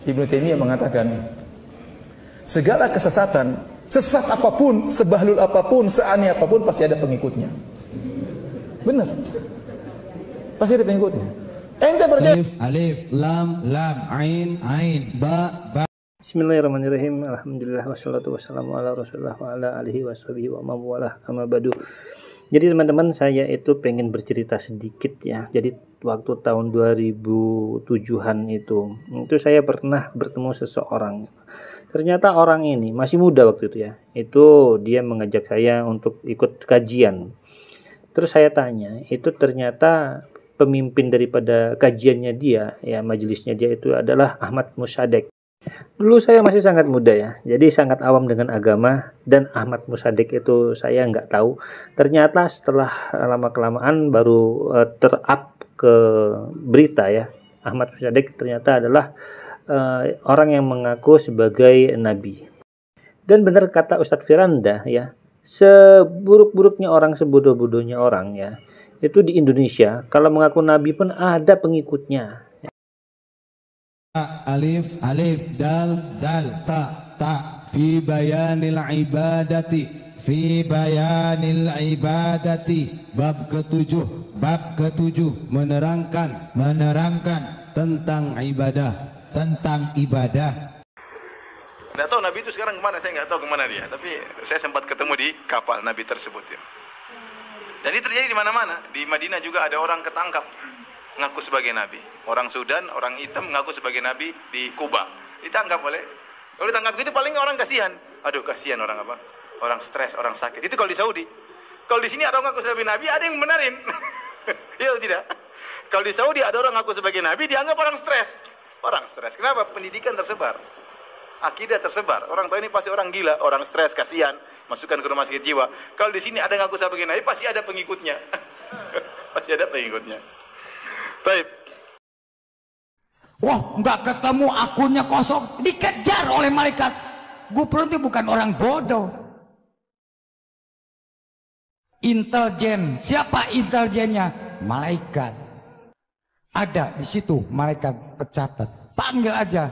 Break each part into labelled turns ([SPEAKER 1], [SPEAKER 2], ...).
[SPEAKER 1] Ibnu Taimiyah mengatakan, segala kesesatan, sesat apapun, sebahlul apapun, seaneh apapun, pasti ada pengikutnya. Benar. Pasti ada pengikutnya. Ente percaya?
[SPEAKER 2] Alif, lam, ain, ba.
[SPEAKER 3] Bismillahirrahmanirrahim. Alhamdulillah wassalatu wassalamu ala Rasulillah wa ala alihi washabihi wa man walah, amma ba'du. Jadi teman-teman, saya itu pengen bercerita sedikit ya. Jadi waktu tahun 2007-an itu saya pernah bertemu seseorang. Ternyata orang ini masih muda waktu itu ya. Itu dia mengajak saya untuk ikut kajian. Terus saya tanya, itu ternyata pemimpin daripada kajiannya dia, ya majelisnya dia itu adalah Ahmad Mossadegh. Dulu saya masih sangat muda ya, jadi sangat awam dengan agama, dan Ahmad Mossadegh itu saya nggak tahu. Ternyata setelah lama-kelamaan baru ter-up ke berita ya, Ahmad Mossadegh ternyata adalah orang yang mengaku sebagai nabi. Dan benar kata Ustadz Firanda ya, seburuk-buruknya orang, sebodoh-bodohnya orang ya, itu di Indonesia kalau mengaku nabi pun ada pengikutnya.
[SPEAKER 2] Alif, dal, ta, fi bayanil ibadati, bab ketujuh, menerangkan tentang ibadah.
[SPEAKER 1] Nggak tahu Nabi itu sekarang kemana, saya nggak tahu kemana dia. Tapi saya sempat ketemu di kapal Nabi tersebut ya. Dan ini terjadi di mana-mana. Di Madinah juga ada orang ketangkap ngaku sebagai Nabi. Orang Sudan, orang hitam ngaku sebagai Nabi di Kuba. Ditangkap oleh, kalau ditangkap gitu paling orang kasihan. Aduh kasihan orang apa? Orang stres, orang sakit. Itu kalau di Saudi. Kalau di sini ada orang ngaku sebagai Nabi, ada yang benarin. Iya tidak? Kalau di Saudi ada orang ngaku sebagai Nabi, dianggap orang stres. Orang stres. Kenapa? Pendidikan tersebar. Akidah tersebar. Orang tahu ini pasti orang gila, orang stres, kasihan, masukkan ke rumah sakit jiwa. Kalau di sini ada ngaku sebagai Nabi, pasti ada pengikutnya. Pasti ada pengikutnya. Baik.
[SPEAKER 4] Wah, nggak ketemu, akunnya kosong, dikejar oleh malaikat. Gubernur itu bukan orang bodoh. Intelijen, siapa intelijennya? Malaikat. Ada di situ, malaikat pecatat. Panggil aja.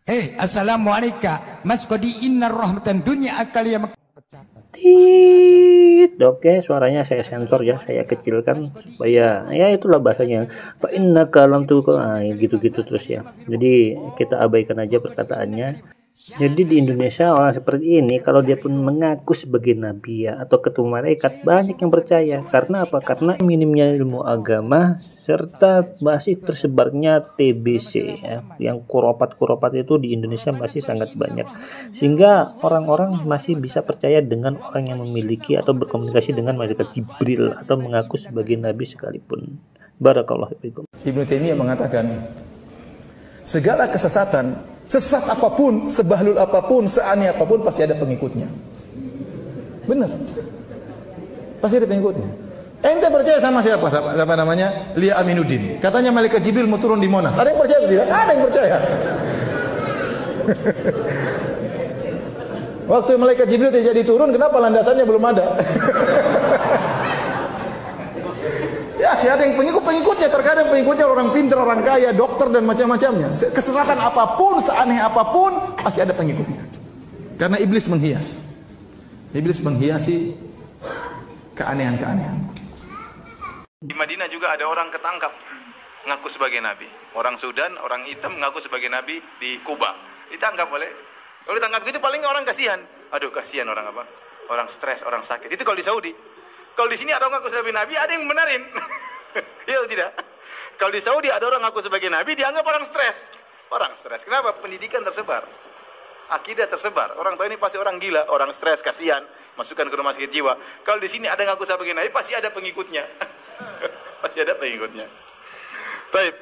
[SPEAKER 4] Hei, assalamualaikum, mas kodi inna rahmatan dunia akaliyah.
[SPEAKER 3] Oke, suaranya saya sensor ya, saya kecilkan supaya ya itulah bahasanya. Fa innaka lam tulqa, gitu-gitu terus ya. Jadi kita abaikan aja perkataannya. Jadi di Indonesia orang seperti ini kalau dia pun mengaku sebagai nabi ya atau ketemu malaikat, banyak yang percaya. Karena apa? Karena minimnya ilmu agama serta masih tersebarnya TBC ya. Yang kuropat-kuropat itu di Indonesia masih sangat banyak. Sehingga orang-orang masih bisa percaya dengan orang yang memiliki atau berkomunikasi dengan malaikat Jibril atau mengaku sebagai nabi sekalipun. Barakallahu fiikum.
[SPEAKER 1] Ibnu Taimiyah mengatakan, segala kesesatan, sesat apapun, sebahlul apapun, seaneh apapun, pasti ada pengikutnya. Benar. Pasti ada pengikutnya. Ente percaya sama siapa? Siapa namanya? Lia Aminuddin. Katanya malaikat Jibril mau turun di Monas. Ada yang percaya tidak? Ada yang percaya. Waktu malaikat Jibril terjadi turun, kenapa landasannya belum ada? Ya, ada yang pengikutnya, terkadang pengikutnya orang pintar, orang kaya, dokter dan macam-macamnya. Kesesatan apapun, seaneh apapun, pasti ada pengikutnya. Karena iblis menghias. Iblis menghiasi keanehan-keanehan. Di Madinah juga ada orang ketangkap ngaku sebagai nabi. Orang Sudan, orang hitam ngaku sebagai nabi di Kuba. Ditangkap oleh, kalau ditangkap gitu paling orang kasihan. Aduh kasihan orang apa? Orang stres, orang sakit. Itu kalau di Saudi. Kalau di sini ada orang ngaku sebagai nabi, ada yang benarin. Iya tidak? Kalau di Saudi ada orang ngaku sebagai nabi, dianggap orang stres. Orang stres. Kenapa? Pendidikan tersebar. Akidah tersebar. Orang tahu ini pasti orang gila, orang stres, kasihan, masukkan ke rumah sakit jiwa. Kalau di sini ada ngaku sebagai nabi, pasti ada pengikutnya. Pasti ada pengikutnya. Baik.